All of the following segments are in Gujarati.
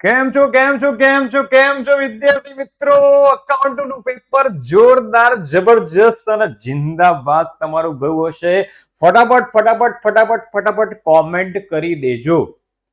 કેમ છો વિદ્યાર્થી મિત્રો? અકાઉન્ટ નું પેપર જોરદાર જબરજસ્ત અને જિંદાબાદ તમારું ગયું હશે. ફટાફટ કોમેન્ટ કરી દેજો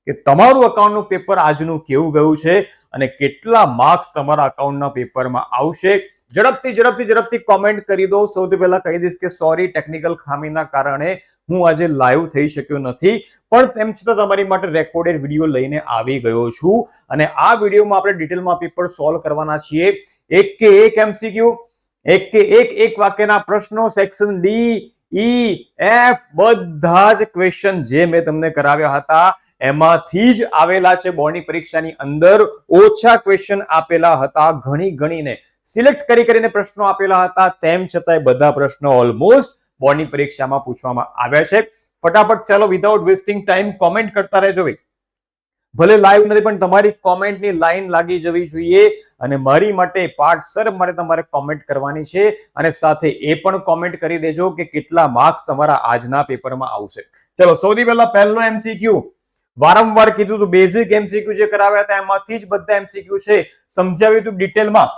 કે તમારું અકાઉન્ટ નું પેપર આજનું કેવું ગયું છે અને કેટલા માર્ક્સ તમારા અકાઉન્ટના પેપરમાં આવશે. ઝડપથી કોમેન્ટ કરી દો. સૌથી પહેલા કહી દઈશ કે સોરી, ટેકનિકલ ખામીના કારણે હું આજે લાઈવ થઈ શક્યો નથી, પણ તેમ છતાં તમારી માટે રેકોર્ડેડ વિડીયો લઈને આવી ગયો છું અને આ વિડીયોમાં આપણે ડિટેલમાં પેપર સોલ્વ કરવાના છીએ. એક કે એક એમસીક્યુ, એક કે એક વાક્યના પ્રશ્નો, સેક્શન ડી, ઈ, એફ બધા જ ક્વેશ્ચન જે મેં તમને કરાવ્યા હતા એમાંથી જ આવેલા છે. બોર્ડની પરીક્ષાની અંદર ઓછા ક્વેશ્ચન આપેલા હતા, ગણીને સિલેક્ટ કરીને પ્રશ્નો આપેલા હતા, તેમ છતાંય બધા પ્રશ્નો ઓલમોસ્ટ બોર્ડની પરીક્ષામાં પૂછવામાં આવ્યા છે. ફટાફટ ચાલો, વિધાઉટ વેસ્ટિંગ ટાઈમ કોમેન્ટ કરતા રહેજો. ભલે લાઈવ નથી પણ તમારી કોમેન્ટની લાઈન લાગી જવી જોઈએ અને મારી માટે પાઠસર મારે તમારે કોમેન્ટ કરવાની છે અને સાથે એ પણ કોમેન્ટ કરી દેજો કે કેટલા માર્ક્સ તમારા આજના પેપરમાં આવશે. ચલો, સૌથી પહેલા પહેલો એમસીક્યુ. વારંવાર કીધું હતું બેઝિક એમસીક્યુ જે કરાવ્યા હતા એમાંથી જ બધા એમસીક્યુ છે, સમજાવ્યું હતું ડિટેલમાં.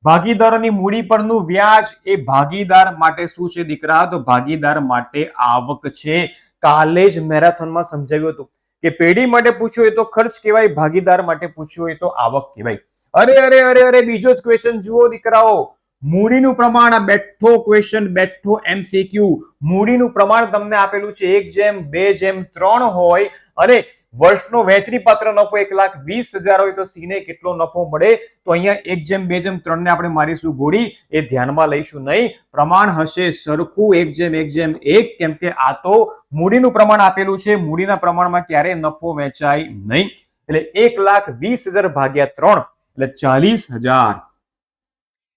ભાગીદારોની મૂડી પરનું વ્યાજ એ ભાગીદાર માટે શું છે દીકરા? તો ભાગીદાર માટે આવક છે. કાલે જ મેરેથોનમાં સમજાવ્યું હતું કે પેઢી માટે પૂછ્યું હોય તો ખર્ચ કહેવાય, ભાગીદાર માટે પૂછ્યું હોય તો આવક કહેવાય. અરે બીજો જ ક્વેશ્ચન જુઓ દીકરાઓ. મૂડીનું પ્રમાણ, આ બેઠો ક્વેશ્ચન, બેઠો એમસીક્યુ. મૂડીનું પ્રમાણ તમને આપેલું છે 1:2:3 હોય અને વર્ષનો વહેંચણી પાત્ર નફો 1,20,000 હોય તો સીને કેટલો નફો મળે? તો અહીંયા 1:2:3 ને આપણે મારીશું ગોળી, એ ધ્યાનમાં લઈશું નહીં. પ્રમાણ હશે સરખું 1:1:1, કેમ કે આ તો મૂડીનું પ્રમાણ આપેલું છે. મૂડીના પ્રમાણમાં ક્યારે નફો વહેંચાય નહીં. એટલે 1,20,000 ભાગ્યા 3 એટલે 40,000.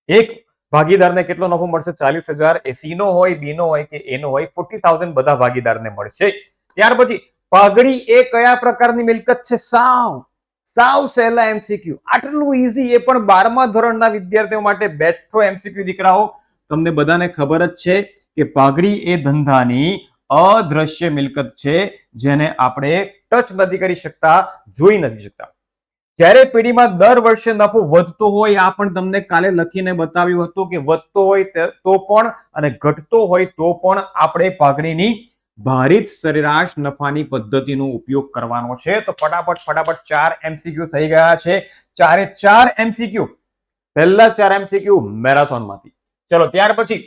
એક ભાગીદારને કેટલો નફો મળશે? 40,000. એ સી નો હોય, બી નો હોય કે એ નો હોય, 40,000 બધા ભાગીદારને મળશે. ત્યાર પછી પાઘડી એ કયા પ્રકારની મિલકત છે? સાવ સહેલા એમસીક્યુ, આટલું ઈઝી, એ પણ 12મા ધોરણના વિદ્યાર્થીઓ માટે બેઠો એમસીક્યુ દીકરાઓ. તમને બધાને ખબર જ છે કે પાઘડી એ ધંધાની અદ્રશ્ય મિલકત છે જેને આપણે ટચ નથી કરી શકતા, જોઈ નથી શકતા. જ્યારે પેઢીમાં દર વર્ષે નફો વધતો હોય, આ પણ તમને કાલે લખીને બતાવ્યું હતું કે વધતો હોય તો પણ અને ઘટતો હોય તો પણ આપણે પાઘડીની ભારિત સરેરાશ નફાની પદ્ધતિનો ઉપયોગ કરવાનો છે. તો ફટાફટ 4 એમસીક્યુ થઈ ગયા છે. 4 એમસીક્યુ, પહેલા 4 એમસીક્યુ મેરેથોનમાંથી. ચલો, ત્યાર પછી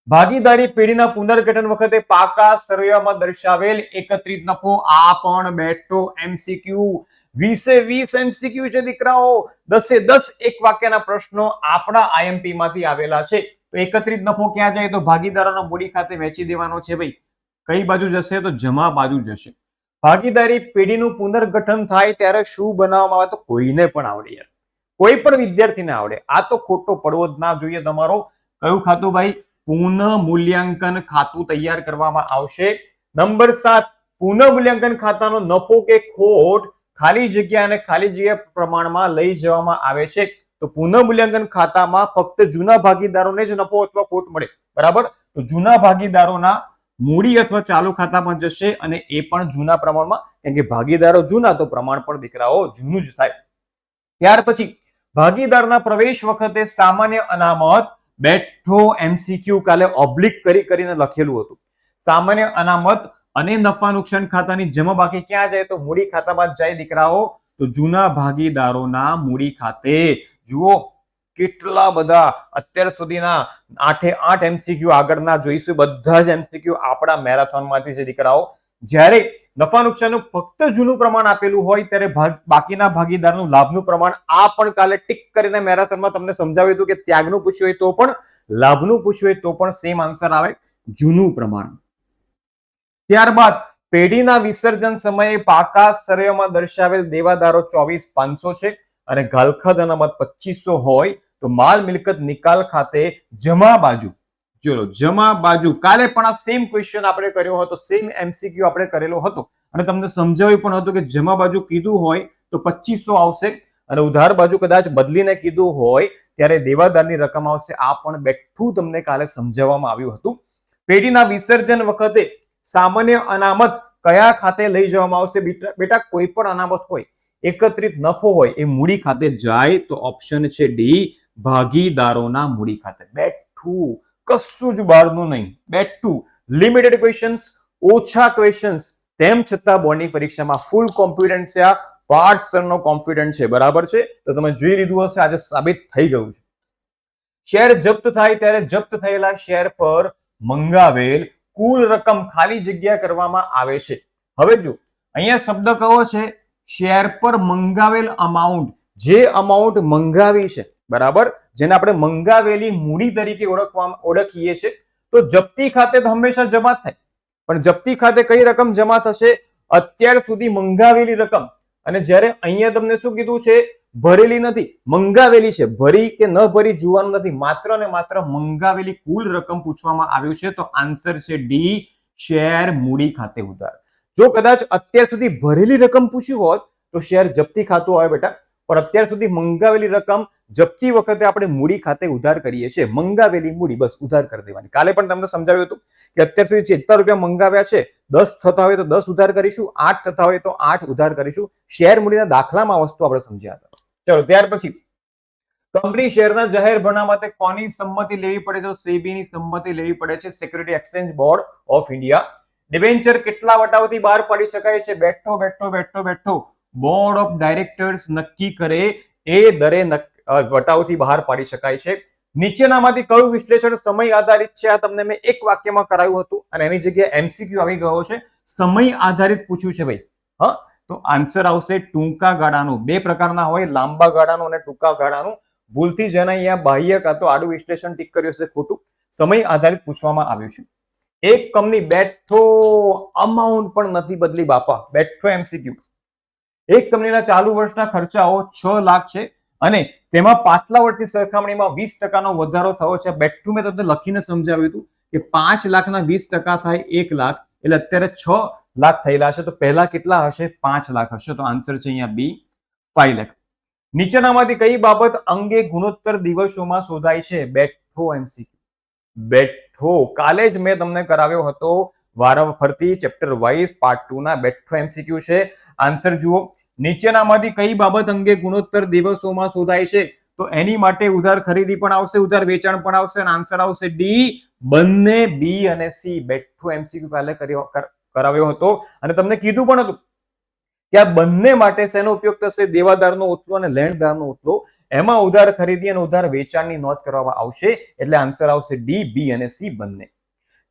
ભાગીદારી પેઢીના પુનર્ગઠન વખતે પાકા સરવૈયામાં દર્શાવેલ એકત્રિત નફો, આ પણ બેઠો એમસીક્યુ. 20 એમસીક્યુ છે દીકરાઓ. 10 એક વાક્યના પ્રશ્નો આપણા આઈએમપી માંથી આવેલા છે. તો એકત્રિત નફો ક્યાં જાય? તો ભાગીદારોના મૂડી ખાતે વેચી દેવાનો છે ભાઈ. કઈ બાજુ જશે? તો જમા બાજુ જશે. ભાગીદારી પેઢીનું પુનર્ગઠન થાય ત્યારે શું બનાવવામાં આવે? તો કોઈને પણ આવડે યાર, કોઈ પણ વિદ્યાર્થીને આવડે. આ તો ખોટો પડવો જ ના જોઈએ તમારો. કયું ખાતું ભાઈ? પુનઃ મૂલ્યાંકન ખાતું તૈયાર કરવામાં આવશે. નંબર 7, પુનઃ મૂલ્યાંકન ખાતાનો નફો કે ખોટ ખાલી જગ્યા અને ખાલી જગ્યા પ્રમાણમાં લઈ જવામાં આવે છે. તો પુનઃ મૂલ્યાંકન ખાતામાં ફક્ત જૂના ભાગીદારોને જ નફો અથવા ખોટ મળે, બરાબર? તો જૂના ભાગીદારોના મૂડી અથવા ચાલુ ખાતામાં જશે અને એ પણ જૂના પ્રમાણમાં, કેમ કે ભાગીદારો જૂના તો પ્રમાણ પણ દીકરાઓ જૂનું જ થાય. ત્યાર પછી ભાગીદારના પ્રવેશ વખતે સામાન્ય અનામત, બેઠો એમસીક્યુ. કાલે ઓબ્લિક કરીને લખેલું હતું. સામાન્ય અનામત અને નફા નુકસાન ખાતાની જમા બાકી ક્યાં જાય? તો મૂડી ખાતામાં જાય દીકરાઓ. તો જૂના ભાગીદારોના મૂડી ખાતે. જુઓ કેટલા બધા અત્યાર સુધીના 8 એમસીક્યુ આગળના જોઈશું. બધા જ એમસીક્યુ આપણા મેરેથોનમાંથી છે દીકરાઓ. જ્યારે નફા નુકસાનનું ફક્ત જૂનું પ્રમાણ આપેલું હોય ત્યારે બાકીના ભાગીદારનું લાભનું પ્રમાણ, આ પણ કાલે ટીક કરીને મેરેથોનમાં તમને સમજાવ્યું હતું કે ત્યાગનું પૂછ્યું હોય તો પણ, લાભનું પૂછ્યું હોય તો પણ સેમ આન્સર આવે, જૂનું પ્રમાણ. ત્યારબાદ પેઢીના વિસર્જન સમયે પાકા સરવૈયામાં દર્શાવેલ દેવાદારો 24,500 છે અને ગાલખાદ અનામત 2,500 હોય તો માલ મિલકત નિકાલ ખાતે જમા બાજુ. ચલો, જમા બાજુ. કાલે પણ આ સેમ ક્વેશ્ચન આપણે કર્યો હતો, સેમ એમસીક્યુ આપણે કરેલો હતો અને તમને સમજાવ્યું પણ હતું કે જમા બાજુ કીધું હોય તો 2,500 આવશે અને ઉધાર બાજુ કદાચ બદલીને કીધું હોય ત્યારે દેવાદારની રકમ આવશે. આ પણ બેઠું તમને કાલે સમજાવવામાં આવ્યું હતું. પેઢીના વિસર્જન વખતે સામાન્ય અનામત કયા ખાતે લઈ જવામાં આવશે? બેટા કોઈ પણ અનામત હોય એકત્રિત નફો હોય એ મૂડી ખાતે જાય તો ઓપ્શન છે ડી, ભાગીદારોના મૂડી ખાતે. બેઠું, કશું જ બહારનું નહીં, બેઠું. લિમિટેડ ક્વેશ્ચન્સ, ઓછા ક્વેશ્ચન્સ, તેમ છતાં બોર્ડની પરીક્ષામાં ફૂલ કોન્ફિડન્સ છે. આ પાર્થ સરનો કોન્ફિડન્સ છે, બરાબર છે. તો તમે જોઈ લીધું હશે, આજે સાબિત થઈ ગયું છે. શેર જપ્ત થાય ત્યારે જપ્ત થયેલા શેર પર મંગાવેલ કુલ રકમ ખાલી જગ્યા કરવામાં આવે છે. હવે જો અહીંયા શબ્દ કયો છે, શેર પર મંગાવેલ અમાઉન્ટ, જે અમાઉન્ટ મંગાવી છે, બરાબર, જેને આપણે મંગાવેલી મૂડી તરીકે ઓળખીએ છીએ. તો જપ્તી ખાતે તો હંમેશા જમા થાય, પણ જપ્તી ખાતે કઈ રકમ જમા થશે? અત્યાર સુધી મંગાવેલી રકમ. અને જ્યારે અહીંયા તમને શું કીધું છે? ભરેલી નથી, મંગાવેલી છે. ભરી કે ન ભરી જોવાનું નથી, માત્ર ને માત્ર મંગાવેલી કુલ રકમ પૂછવામાં આવ્યું છે. તો આન્સર છે ડી, શેર મૂડી ખાતે ઉધાર. જો કદાચ અત્યાર સુધી ભરેલી રકમ પૂછ્યું હોત તો શેર જપ્તી ખાતું આવે બેટા, પણ અત્યાર સુધી મંગાવેલી રકમ જપ્તી વખતે આપણે મૂડી ખાતે ઉધાર કરીએ છીએ. મંગાવેલી મૂડી બસ ઉધાર કરી દેવાની. કાલે પણ તમને સમજાવ્યું હતું કે અત્યાર સુધી જેટલા રૂપિયા મંગાવ્યા છે, 10 થતા હોય તો 10 ઉધાર કરીશું, 8 થતા હોય તો 8 ઉધાર કરીશું. શેર મૂડીના દાખલામાં આ વસ્તુ આપણે સમજ્યા હતા. ચલો ત્યાર પછી કંપની શેરના જાહેર ભરણા માટે કોની સંમતિ લેવી પડે છે? સેબીની સંમતિ લેવી પડે છે, security exchange board of India. Debenture કેટલા વટાવથી બહાર પાડી શકાય છે? બેઠો બોર્ડ ઓફ ડાયરેક્ટર્સ નક્કી કરે એ દરે વટાવથી બહાર પાડી શકાય છે. નીચેનામાંથી કયું વિશ્લેષણ સમય આધારિત છે? આ તમને મેં એક વાક્યમાં કરાયું હતું અને એની જગ્યાએ એમસીક્યુ આવી ગયો છે. સમય આધારિત પૂછ્યું છે ભાઈ. હા, તો આન્સર આવશે ટૂંકા ગાળાનું. બે પ્રકારના હોય, લાંબા ગાળાનું અને ટૂંકા ગાળાનું. ભૂલથી જેને અહીંયા બાહ્ય કાં તો આડું વિશ્લેષણ ટીક કર્યું છે ખોટું. સમય આધારિત પૂછવામાં આવ્યું છે. એક કંપની બેઠો, અમાઉન્ટ પણ નથી બદલી બાપા, બેઠો એમસીક્યુ. એક કંપનીના ચાલુ વર્ષના ખર્ચાઓ 6 લાખ છે અને તેમાં પાછલા વર્ષની સરખામણીમાં 20% વધારો થયો છે. બેઠું મેં તમને લખીને સમજાવ્યું હતું કે 5 લાખના 20% થાય 1 લાખ, એટલે અત્યારે 6 લાખ થયેલા છે. તો પહેલા કેટલા હશે? 5 લાખ હશે. તો આન્સર છે અહીંયા બી, 5 લાખ. નીચેનામાંથી કઈ બાબત અંગે ગુણોત્તર દિવસોમાં શોધાય છે? બેઠો એમસીક્યુ. બેઠો કાલે જ મેં તમને કરાવ્યો હતો વારાફરતી ચેપ્ટર વાઇઝ પાર્ટ 2 ના. બેઠો એમસીક્યુ છે. આન્સર જુઓ, નીચેનામાંથી કઈ બાબત અંગે ગુણોત્તર દિવસોમાં શોધાય છે? તો એની માટે ઉધાર ખરીદી પણ આવશે, ઉધાર વેચાણ પણ આવશે અને આન્સર આવશે ડી, બંને, બી અને સી. બેઠો એમસીક્યુ કાલે કરાવ્યો હતો અને તમને કીધું પણ હતું કે આ બંને માટે શેનો ઉપયોગ થશે? દેવાદારનો ઉતલો અને લેણદારનો ઉતલો. એમાં ઉધાર ખરીદી અને ઉધાર વેચાણની નોંધ કરવામાં આવશે. એટલે આન્સર આવશે ડી, બી અને સી બંને.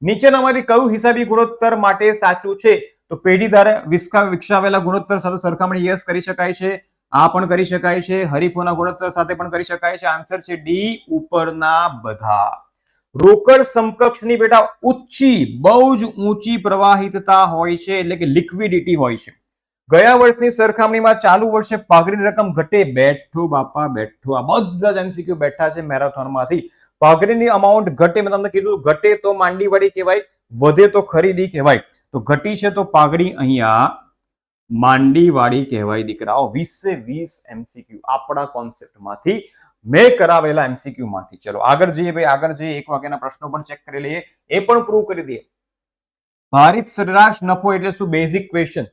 નીચેનામાંથી કયું હિસાબી ગુણોત્તર માટે સાચું છે? તો પેઢી દ્વારા વિકસાવેલા ગુણોત્તર સાથે સરખામણી યસ કરી શકાય છે, આ પણ કરી શકાય છે, હરીફોના ગુણોત્તર સાથે પણ કરી શકાય છે. આન્સર છે ડી, ઉપરના બધા. રોકડ સમકક્ષની બેટા ઊંચી, બહુ જ ઊંચી પ્રવાહિતતા હોય છે, એટલે કે લિક્વિડિટી હોય છે. ગયા વર્ષની સરખામણીમાં ચાલુ વર્ષે પાઘડીની રકમ ઘટે. બેઠો બાપા બેઠો. આ બધા જ એમસીક્યુ બેઠા છે મેરેથોનમાંથી. પાઘડીની અમાઉન્ટ ઘટે, મેં તમને કીધું ઘટે તો માંડીવાળી કહેવાય, વધે તો ખરીદી કહેવાય. તો ઘટી છે તો પાઘડી અહીંયા માંડીવાળી કહેવાય દીકરાઓ. 20 એમસીક્યુ આપણા કોન્સેપ્ટમાંથી મેં કરાવેલા એમસીક્યુ માંથી. ચલો આગળ જઈએ ભાઈ, આગળ જઈએ. એક વાગ્યાના પ્રશ્નો પણ ચેક કરી લઈએ, એ પણ પ્રૂવ કરી દઈએ. ભારિત સરેરાશ નફો એટલે શું? Basic question.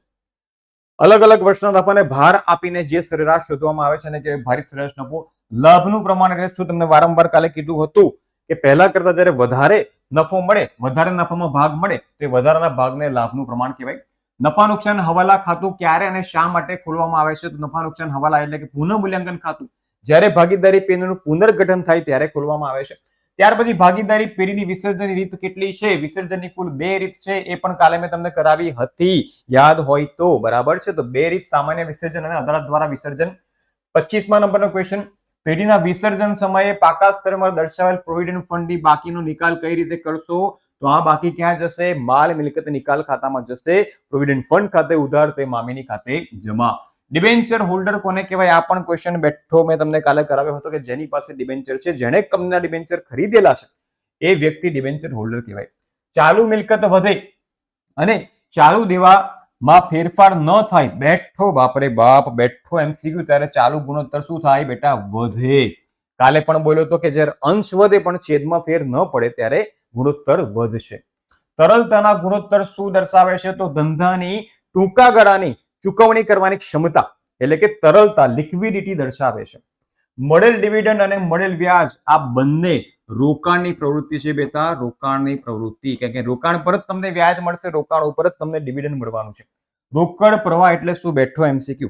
અલગ અલગ વર્ષના નફાને ભાર આપીને જે સરેરાશ શોધવામાં આવે છે ને કે ભારિત સરેરાશ નફો. લાભનું પ્રમાણ એટલે શું? તમને વારંવાર કાલે કીધું હતું કે પહેલા કરતા જ્યારે વધારે નફો મળે, વધારે નફામાં ભાગ મળે તો એ વધારાના ભાગને લાભનું પ્રમાણ કહેવાય. નફા નુકસાન હવાલા ખાતું ક્યારે અને શા માટે ખોલવામાં આવે છે? તો નફા નુકસાન હવાલા એટલે કે પુનઃ મૂલ્યાંકન ખાતું જ્યારે ભાગીદારી પેઢીનું પુનર્ગઠન થાય ત્યારે ખોલવામાં આવે છે. ત્યાર પછી ભાગીદારી પેઢીની વિસર્જનની રીત કેટલી છે? વિસર્જનની કુલ 2 રીત છે, એ પણ કાલે મેં તમને કરાવી હતી, યાદ હોય તો. બરાબર છે. તો 2 રીત, સામાન્ય વિસર્જન અને અદાલત દ્વારા વિસર્જન. 25મા નંબરનો ક્વેશ્ચન, પેઢીના વિસર્જન સમયે પાકા સ્તરમાં દર્શાવેલ પ્રોવિડન્ટ ફંડની બાકીનો નિકાલ કઈ રીતે કરશો? તો આ બાકી ક્યાં જશે? માલ મિલકત નિકાલ ખાતામાં જશે. પ્રોવિડન્ટ ફંડ ખાતે ઉધાર, તે મામીની ખાતે જમા. ડિબેન્ચર હોલ્ડર કોને કહેવાય? આ પણ ક્વેશ્ચન બેઠો મેં તમને કાલે કરાવ્યો હતો કે જેની પાસે ડિબેન્ચર છે, જેણે કંપનીના ડિબેન્ચર ખરીદેલા છે, એ વ્યક્તિ ડિબેન્ચર હોલ્ડર કહેવાય. ચાલુ મિલકત વધે અને ચાલુ દેવામાં ફેરફાર ન થાય. બેઠો બાપરે બાપ, બેઠો એમસીક્યુ. ત્યારે ચાલુ ગુણોત્તર શું થાય બેટા? વધે. કાલે પણ બોલ્યો હતો કે જ્યારે અંશ વધે પણ છેદમાં ફેર ન પડે ત્યારે ગુણોત્તર વધશે. તરલતાના ગુણોત્તર શું દર્શાવે છે? તો ધંધાની ટૂંકા ગાળાની ચૂકવણી કરવાની ક્ષમતા, એટલે કે તરલતા, લિક્વિડિટી દર્શાવે છે. મળેલ ડિવિડન્ડ અને મળેલ વ્યાજ આ બંને રોકાણની પ્રવૃત્તિ છે બેટા, રોકાણની પ્રવૃત્તિ. કારણ કે રોકાણ પર જ તમને વ્યાજ મળશે, રોકાણ ઉપર જ તમને ડિવિડન્ડ મળવાનું છે. રોકડ પ્રવાહ એટલે શું બેઠો MCQ.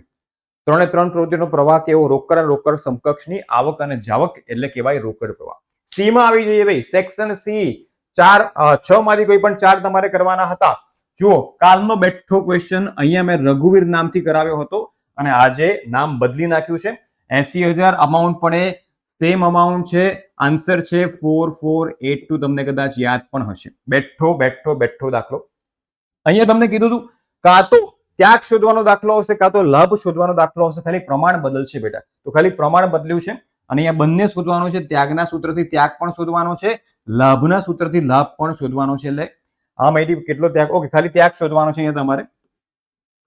3 પ્રવૃત્તિનો પ્રવાહ કેવો? રોકડ અને રોકડ સમકક્ષની આવક અને જાવક એટલે કહેવાય રોકડ પ્રવાહ. સી માં આવી જઈએ ભાઈ. સેક્શન સી 6 માંથી કોઈ પણ 4 તમારે કરવાના હતા. જુઓ, કાલનો બેઠો ક્વેશ્ચન અહીંયા મેં રઘુવીર નામથી કરાવ્યો હતો અને આજે નામ બદલી નાખ્યું છે. 80,000 અમાઉન્ટ પડે, સેમ અમાઉન્ટ છે, આન્સર છે 4482. તમને કદાચ યાદ પણ હશે. બેઠો દાખલો. અહીંયા તમને કીધું હતું કાં તો ત્યાગ શોધવાનો દાખલો હશે, કાં તો લાભ શોધવાનો દાખલો હશે. ખાલી પ્રમાણ બદલશે બેટા. તો ખાલી પ્રમાણ બદલ્યું છે અને અહીંયા બંને શોધવાનું છે. ત્યાગના સૂત્રથી ત્યાગ પણ શોધવાનો છે, લાભના સૂત્રથી લાભ પણ શોધવાનો છે. એટલે આ માહિતી કેટલો ત્યાગ, ઓકે, ખાલી ત્યાગ શોધવાનો છે અહીંયા તમારે.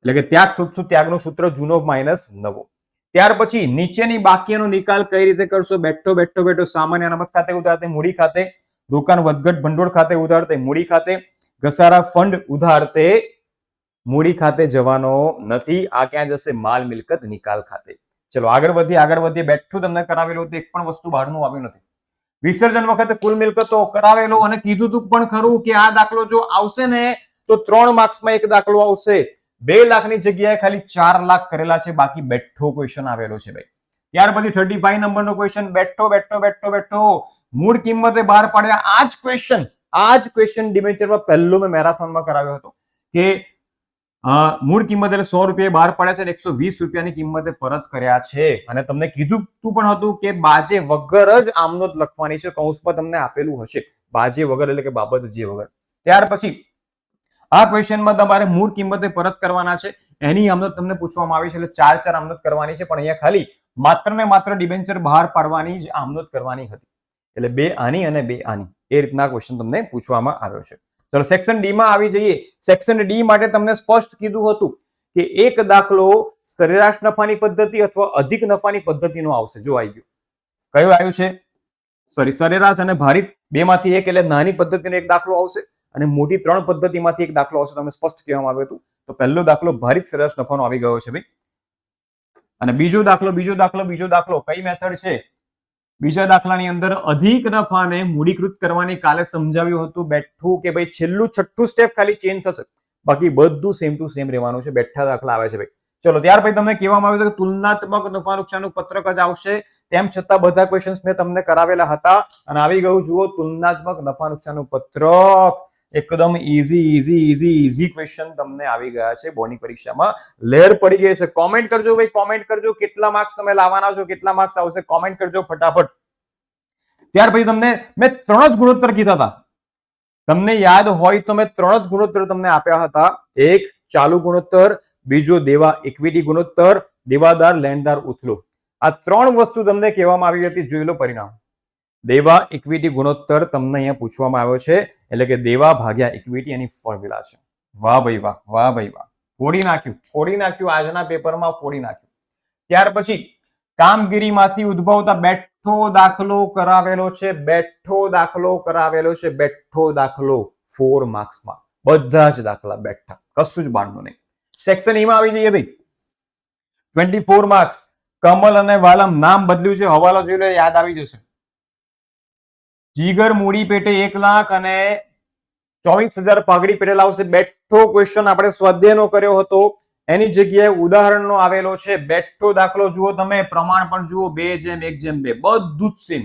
એટલે કે ત્યાગ શોધશું, ત્યાગનું સૂત્ર જૂનો માઇનસ નવો. ત્યાર પછી નીચેની બાકીનો નિકાલ કઈ રીતે કરશો? બેઠો સામાન્ય અનામત ખાતે ઉધારતે, મૂડી ખાતે, રોકાણ વધઘટ ભંડોળ ખાતે ઉધારતે, મૂડી ખાતે, ઘસારા ફંડ ઉધારતે, મૂડી ખાતે જવાનો નથી. આ ક્યાં જશે? માલ મિલકત નિકાલ ખાતે. ચલો આગળ વધીએ. બેઠું તમને કરાવેલું હતું, એક પણ વસ્તુ બહારનું આવ્યું નથી. વિસર્જન વખતે કુલ મિલકતો કરાવેલો અને કીધું તું પણ ખરું કે આ દાખલો જો આવશે ને તો 3 માર્ક્સમાં એક દાખલો આવશે. 2 લાખની જગ્યાએ ખાલી 4 લાખ કરેલા છે. બાકી બેઠો ક્વેશ્ચન આવેલો છે ભાઈ. ત્યાર પછી 35 નંબરનો ક્વેશ્ચન. બેઠો મૂળ કિંમતે બહાર પાડ્યા. આ જ ક્વેશ્ચન ડિબેન્ચરમાં પહેલો મેં મેરેથોનમાં કરાવ્યો હતો કે મૂળ કિંમત એટલે 100 રૂપિયા બહાર પાડ્યા છે અને 120 રૂપિયાની કિંમતે પરત કર્યા છે. અને તમને કીધું પણ હતું કે બાજે વગર જ આમનોંધ લખવાની છે. કૌંસમાં તમને આપેલું હશે બાજે વગર એટલે કે બાબત જે વગર. ત્યાર પછી આ ક્વેશ્ચનમાં તમારે મૂળ કિંમતે પરત કરવાના છે. એની આમનોંધ તમને પૂછવામાં આવી છે. એટલે 4 આમનોંધ કરવાની છે. પણ અહીંયા ખાલી માત્ર ને માત્ર ડિબેન્ચર બહાર પાડવાની જ આમનોંધ કરવાની હતી. એટલે 2 આની અને 2 આની, એ રીતના ક્વેશ્ચન તમને પૂછવામાં આવ્યો છે. ચલો સેક્શન ડી માં આવી જઈએ. સેક્શન ડી માટે તમને સ્પષ્ટ કીધું હતું કે એક દાખલો સરેરાશ નફાની પદ્ધતિ અથવા અધિક નફાની પદ્ધતિનો આવશે. જો આવી ગયું. કયું આવ્યું છે? સરેરાશ અને ભારિત બેમાંથી એક, એટલે નાની પદ્ધતિનો એક દાખલો આવશે અને મોટી 3 પદ્ધતિમાંથી એક દાખલો આવશે. તમને સ્પષ્ટ કહેવામાં આવ્યું હતું. તો પહેલો દાખલો ભારિત સરેરાશ નફાનો આવી ગયો છે ભાઈ. અને બીજો દાખલો કઈ મેથડ છે? બીજા દાખલાની અંદર અધિક નફાને મૂડીકૃત કરવાની કાલે સમજાવ્યું હતું. બેઠું કે ભાઈ છેલ્લું 6થું સ્ટેપ ખાલી ચેન્જ થશે, બાકી બધું સેમ ટુ સેમ રહેવાનું છે. બેઠા દાખલા આવે છે ભાઈ. ચલો ત્યાર પછી તમને કહેવામાં આવ્યું કે તુલનાત્મક નફા નુકસાનનું પત્રક જ આવશે. તેમ છતાં બધા ક્વેશ્ચન્સ મેં તમને કરાવેલા હતા અને આવી ગયું. જુઓ, તુલનાત્મક નફા નુકસાનનું પત્રક. એકદમ ઈઝી ક્વેશ્ચન તમને આવી ગયા છે બોર્ડની પરીક્ષામાં. લેર પડી ગઈ છે. કોમેન્ટ કરજો ભાઈ, કોમેન્ટ કરજો કેટલા માર્ક્સ તમે લાવવાના છો, કેટલા માર્ક્સ આવશે, કોમેન્ટ કરજો ફટાફટ. ત્યાર પછી તમને મેં 3 જ ગુણોત્તર કીધા હતા. તમને યાદ હોય તો મેં 3 જ ગુણોત્તર તમને આપ્યા હતા. એક ચાલુ ગુણોત્તર, બીજો દેવા ઇક્વિટી ગુણોત્તર, દેવાદાર લેણદાર ઉથલો. આ 3 વસ્તુ તમને કહેવામાં આવી હતી. જોઈ લો પરિણામ. દેવા ઇક્વિટી ગુણોત્તર તમને અહીંયા પૂછવામાં આવ્યો છે. એટલે કે દેવા ભાગ્યા ઇક્વિટી એની ફોર્મ્યુલા છે. વાહ ભાઈ વાહ. ફોડી નાખ્યું. આજના પેપરમાં ફોડી નાખ્યું. ત્યાર પછી કામગીરીમાંથી ઉદ્ભવતા બેઠો દાખલો કરાવેલો છે. બેઠો દાખલો 4 માર્ક્સમાં. બધા જ દાખલા બેઠા, કશું જ બારનું નહીં. સેક્શન ઈ માં આવી જઈએ ભાઈ. 24 માર્ક્સ. કમલ અને વાલમ નામ બદલ્યું છે. હવાલો જોઈ લો, યાદ આવી જશે. જીગર મૂડી પેટે 1 લાખ અને 24,000 પાઘડી પેટે લાવશે. બેઠો ક્વેશ્ચન આપણે સ્વાધ્યાયનો કર્યો હતો, એની જગ્યાએ ઉદાહરણનો આવેલો છે. બેઠો દાખલો જુઓ તમે, પ્રમાણ પણ જુઓ 2:1:2, બધું જ સેમ,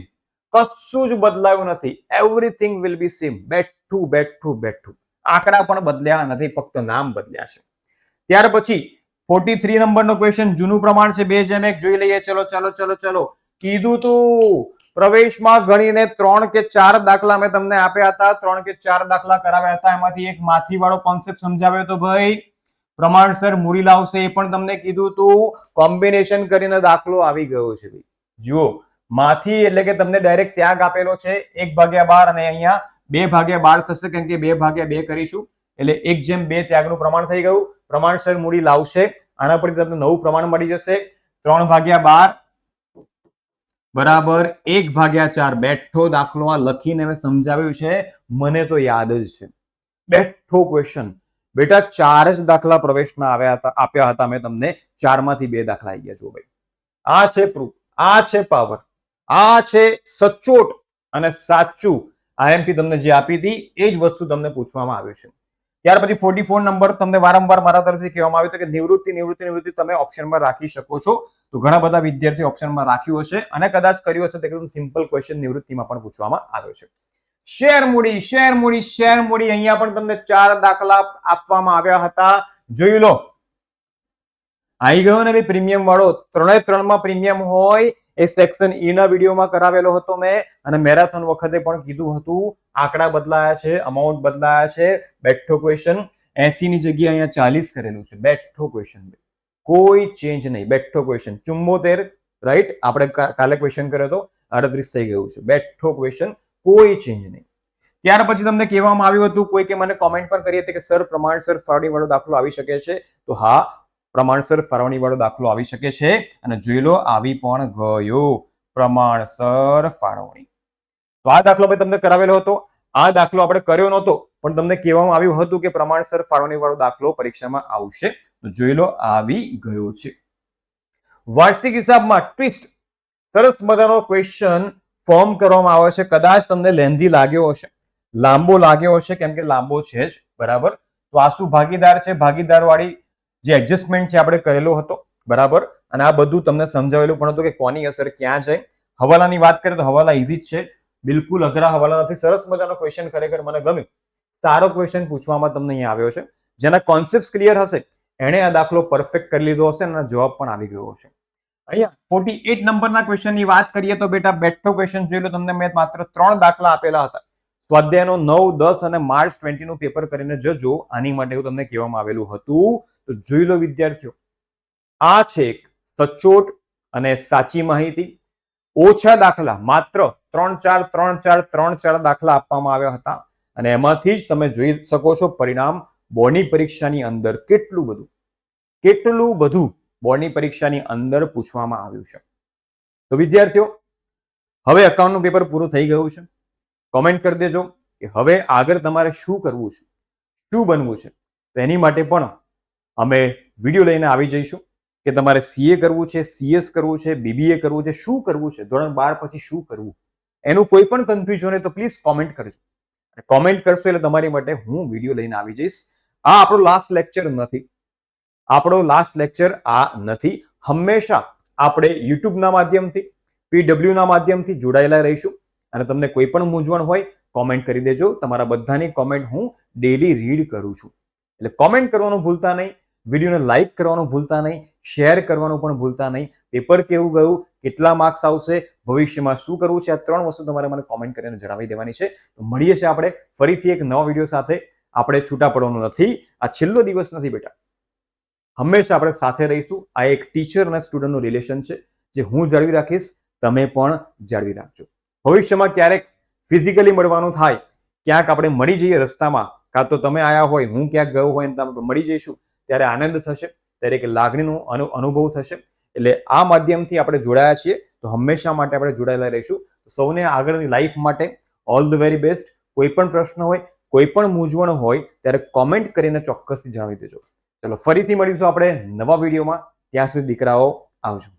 કશું જ બદલાયું નથી. Everything will be same. બેઠું. આંકડા પણ બદલ્યા નથી, ફક્ત નામ બદલ્યા છે. ત્યાર પછી 43 નંબરનો ક્વેશ્ચન જૂનું પ્રમાણ છે 2:1. જોઈ લઈએ. ચલો કીધું તું પ્રવેશમાં ગણીને 3 કે 4 દાખલા મેં તમને આપ્યા હતા. 3 કે 4 દાખલા કરાવ્યા હતા. એમાંથી એક માથી વાળો કોન્સેપ્ટ સમજાવ્યો હતો ભાઈ. પ્રમાણસર મૂડી લાવશે એ પણ તમને કીધું તું. કોમ્બિનેશન કરીને દાખલો આવી ગયો છે ભાઈ. જુઓ, માથી એટલે કે તમને ડાયરેક્ટ ત્યાગ આપેલો છે 1/12 અને અહીંયા 2/12 થશે, કેમ કે 2/2 કરીશું એટલે 1:2 ત્યાગનું પ્રમાણ થઈ ગયું. પ્રમાણસર મૂડી લાવશે, આના પરથી તમને નવું પ્રમાણ મળી જશે. 3/12 બરાબર 1/4. બેઠો દાખલો આ લખીને મેં સમજાવ્યું છે, મને તો યાદ જ છે. બેઠો ક્વેશ્ચન બેટા 4 જ દાખલા પ્રવેશના આપ્યા હતા મેં તમને, 4 માંથી 2 દાખલા આવી ગયા. જો ભાઈ, આ છે પ્રૂફ, આ છે પાવર, આ છે સચોટ અને સાચું આઈએમપી તમને જે આપી હતી એ જ વસ્તુ તમને પૂછવામાં આવ્યું છે. ત્યાર પછી 44 નંબર તમને વારંવાર મારા તરફથી કહેવામાં આવ્યું હતું કે નિવૃત્તિ તમે ઓપ્શનમાં રાખી શકો છો. તો ઘણા બધા વિદ્યાર્થીઓ ઓપ્શનમાં રાખ્યું હશે અને કદાચ કર્યું હશે તો એકદમ સિમ્પલ ક્વેશ્ચન નિવૃત્તિમાં પણ પૂછવામાં આવ્યો છે. શેર મૂડી અહીંયા પણ તમને 4 દાખલા આપવામાં આવ્યા હતા. જોઈ લો, આવી ગયો ને ભાઈ પ્રીમિયમ વાળો, 3 માં પ્રીમિયમ હોય એ સેક્શન ઈ ના વિડીયોમાં કરાવેલો હતો મેં, અને મેરેથોન વખતે પણ કીધું હતું. આંકડા બદલાયા છે, અમાઉન્ટ બદલાયા છે. બેઠો ક્વેશ્ચન 80 ની જગ્યાએ અહીંયા 40 કરેલું છે. બેઠો ક્વેશ્ચન, કોઈ ચેન્જ નહીં. બેઠો ક્વેશ્ચન 74, રાઈટ? આપણે કાલે ક્વેશ્ચન કર્યો હતો, 38 થઈ ગયું છે. બેઠો ક્વેશ્ચન, કોઈ ચેન્જ નહીં. ત્યાર પછી તમને કહેવામાં આવ્યું હતું, કોઈ કે મને કોમેન્ટ પણ કરી હતી કે સર પ્રમાણસર ફાળવણી વાળો દાખલો આવી શકે છે. તો હા, પ્રમાણસર ફાળવણી વાળો દાખલો આવી શકે છે. અને જોઈ લો, આવી પણ ગયો પ્રમાણસર ફાળવણી. તો આ દાખલો મેં તમને કરાવેલો હતો. આ દાખલો આપણે કર્યો નહોતો, પણ તમને કહેવામાં આવ્યું હતું કે પ્રમાણસર ફાળવણી વાળો દાખલો પરીક્ષામાં આવશે. તો જોઈ લો, આવી ગયો છે. વાર્ષિક હિસાબમાં ટ્વિસ્ટ, સરસ મજાનો ક્વેશ્ચન ફોર્મ કરવામાં આવે છે. કદાચ તમને લેન્ધી લાગ્યો હશે, લાંબો લાગ્યો હશે, કેમ કે લાંબો છે જ, બરાબર? તો આ શું ભાગીદાર છે? ભાગીદાર વાળી જે એડજસ્ટમેન્ટ છે આપણે કરેલો હતો, બરાબર? અને આ બધું તમને સમજાવેલું પણ હતું કે કોની અસર ક્યાં છે. હવાલાની વાત કરીએ તો હવાલા ઈઝી જ છે, બિલકુલ અઘરા હવાલા નથી. સરસ મજાનો ક્વેશ્ચન ખરેખર મને ગમ્યું. સારો ક્વેશ્ચન પૂછવામાં તમને અહીંયા આવ્યો છે. જેના કોન્સેપ્ટ ક્લિયર હશે એણે આ દાખલો પરફેક્ટ કરી લીધો હશે અને જવાબ પણ આવી ગયો હશે. અહીંયા 48 નંબરના ક્વેશ્ચનની વાત કરીએ તો બેટા બેઠો ક્વેશ્ચન જોઈ લો. તમને મેં માત્ર 3 દાખલા આપેલા હતા. સ્વાધ્યાયનો 9, 10 અને માર્ચ 20 નું પેપર કરીને જજો. આની માટે એવું તમને કહેવામાં આવેલું હતું. તો જોઈ લો વિદ્યાર્થીઓ, આ છે એક સચોટ અને સાચી માહિતી. ઓછા દાખલા, માત્ર 3-4 દાખલા આપવામાં આવ્યા હતા, અને એમાંથી જ તમે જોઈ શકો છો પરિણામ. બોર્ડની પરીક્ષાની અંદર કેટલું બધું બોર્ડની પરીક્ષાની અંદર પૂછવામાં આવ્યું છે. તો વિદ્યાર્થીઓ, હવે એકાઉન્ટનું પેપર પૂરું થઈ ગયું છે. કોમેન્ટ કરી દેજો કે હવે આગળ તમારે શું કરવું છે, શું બનવું છે. તો એની માટે પણ અમે વિડીયો લઈને આવી જઈશું કે તમારે સીએ કરવું છે, સીએસ કરવું છે, બીબીએ કરવું છે, શું કરવું છે, ધોરણ 12 પછી શું કરવું, એનું કોઈ પણ કન્ફ્યુઝન હોય તો પ્લીઝ કોમેન્ટ કરજો. કોમેન્ટ કરશો એટલે તમારી માટે હું વિડીયો લઈને આવી જઈશ. આ આપણો લાસ્ટ લેક્ચર નથી. આપણો લાસ્ટ લેક્ચર આ નથી. હંમેશા આપણે યુટ્યુબના માધ્યમથી, પીડબ્લ્યુના માધ્યમથી જોડાયેલા રહીશું. અને તમને કોઈ પણ મૂંઝવણ હોય કોમેન્ટ કરી દેજો. તમારા બધાની કોમેન્ટ હું ડેલી રીડ કરું છું. એટલે કોમેન્ટ કરવાનું ભૂલતા નહીં, વિડીયોને લાઈક કરવાનું ભૂલતા નહીં, શેર કરવાનું પણ ભૂલતા નહીં. પેપર કેવું ગયું, કેટલા માર્ક્સ આવશે, ભવિષ્યમાં શું કરવું છે, આ 3 વસ્તુ તમારે મને કોમેન્ટ કરીને જણાવી દેવાની છે. તો મળીએ છીએ આપણે ફરીથી એક નવા વિડીયો સાથે. આપણે છૂટા પડવાનું નથી. આ છેલ્લો દિવસ નથી બેટા. હંમેશા આપણે સાથે રહીશું. આ એક ટીચર અને સ્ટુડન્ટનું રિલેશન છે, જે હું જાળવી રાખીશ, તમે પણ જાળવી રાખજો. ભવિષ્યમાં ક્યારેક ફિઝિકલી મળવાનું થાય, ક્યાંક આપણે મળી જઈએ રસ્તામાં, કાં તો તમે આયા હોય, હું ક્યાંક ગયો હોય, તમે મળી જઈશું, ત્યારે આનંદ થશે, ત્યારે એક લાગણીનો અનુભવ થશે. એટલે આ માધ્યમથી આપણે જોડાયા છીએ, તો હંમેશા માટે આપણે જોડાયેલા રહીશું. સૌને આગળની લાઈફ માટે ઓલ ધ વેરી બેસ્ટ. કોઈ પણ પ્રશ્ન હોય, કોઈ પણ મૂંઝવણ હોય, ત્યારે કોમેન્ટ કરીને ચોક્કસથી જણાવી દેજો. ચલો, ફરીથી મળીશું આપણે નવા વિડીયોમાં. ત્યાં સુધી દીકરાઓ આવજો.